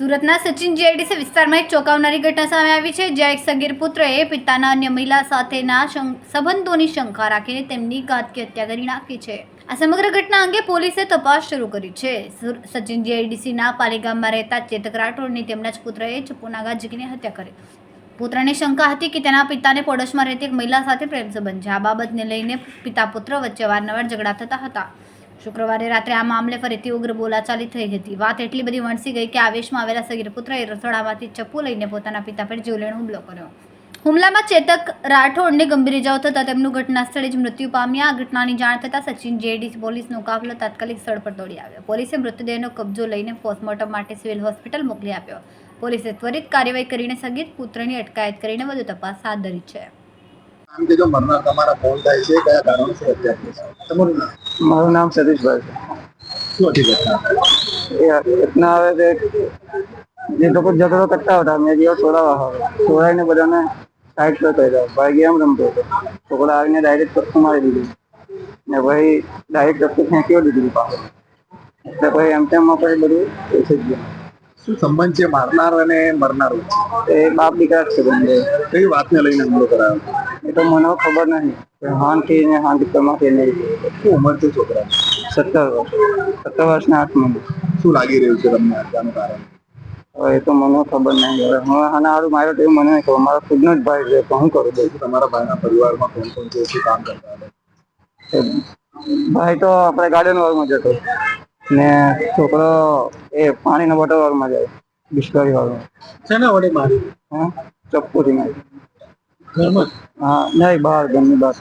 સુરતના સચિન જીઆઈડીસી વિસ્તારમાં એક ચોંકાવનારી ઘટના સામે આવી છે, જ્યાં એક સગીર પુત્રએ પિતાના અન્ય મહિલા સાથેના સંબંધોની શંકા રાખીને તેમની ઘાતકી હત્યા કરી નાખી છે. આ સમગ્ર ઘટના અંગે પોલીસે તપાસ શરૂ કરી છે. સચિન જીઆઈડીસીના પાલીગામમાં રહેતા ચેતક રાઠોડની તેમના જ પુત્રએ ચપ્પુના ઘા ઝીંકીને હત્યા કરી. પુત્રને શંકા હતી કે તેના પિતાને પડોશમાં રહેતી એક મહિલા સાથે પ્રેમ સંબંધ છે. આ બાબતને લઈને પિતા પુત્ર વચ્ચે વારંવાર ઝઘડા થતા હતા. શુક્રવારે રાત્રે આ મામલે ફરીથી ઉગ્ર બોલાચાલી થઈ હતી. વાત એટલી બધી વણસી ગઈ કે આવેશમાં આવેલા સગીર પુત્રએ રસોડામાંથી ચપ્પુ લઈને પોતાના પિતા પર જીવલેણ હુમલો કર્યો. હુમલામાં ચેતક રાઠોડને ગંભીર ઇજાઓ થતાં તેમનું ઘટના સ્થળે જ મૃત્યુ પામ્યા. આ ઘટનાની જાણ થતાં સચિન જીઆઈડીસી પોલીસનો કાફલો તાત્કાલિક સ્થળ પર દોડી આવ્યો. પોલીસે મૃતદેહનો કબજો લઈને પોસ્ટમોર્ટમ માટે સિવિલ હોસ્પિટલ મોકલી આપ્યો. પોલીસે ત્વરિત કાર્યવાહી કરીને સગીર પુત્રની અટકાયત કરીને વધુ તપાસ હાથ ધરી છે. આમ કે જો મરનાર તમારા કોણ થાય છે, કયા કારણોસર હત્યા થઈ છે? તમારું નામ? મારું નામ સતીશભાઈ છે. શું હતી ઘટના? એ ઘટના આવે છે જે લોકો ઝઘડો કરતા હતા, મેં જેવા છોડાવવા આવે છોડાવીને બધાને સાઈડ પર કર્યા. ભાઈ ગેમ રમતો હતો, છોકરા આવીને ડાયરેક્ટ ચપ્પુ મારી દીધી ને પછી ડાયરેક્ટ ચપ્પુ ફેંક્યો દીધી પાસે. એટલે પછી એમ તેમમાં પછી બધું થઈ ગયું. શું સંબંધ છે મારનાર અને મરનાર વચ્ચે? એ બાપ દીકરા જ છે બંને. કઈ વાતને લઈને હુમલો કરાયો? એ તો મને ખબર નહીં. હાનથી ને હાન દીકરામાંથી નહીં. શું ઉંમર છે છોકરા? 17 વર્ષના 8 મહિના. શું લાગી રહ્યું છે તમને હત્યાનું કારણ? એ તો મને ખબર નહીં. હવે હું આના હારું માર્યો તો એવું મને નહીં ખબર. મારો ખુદનો જ ભાઈ છે, તો હું કરું દઉં. તમારા ભાઈના પરિવારમાં કોણ કોણ છે, શું કામ કરતા હતા? ભાઈ તો આપણે ગાર્ડન વર્ગમાં જતો ને છોકરો એ પાણીના બોટલ વર્ગમાં જાય, બિસ્લરી વર્ગમાં. શેના વડે મારી? હા, ચપ્પુથી મારી. ઘરમાં? હા, નહીં, બહાર, ઘરની બહાર.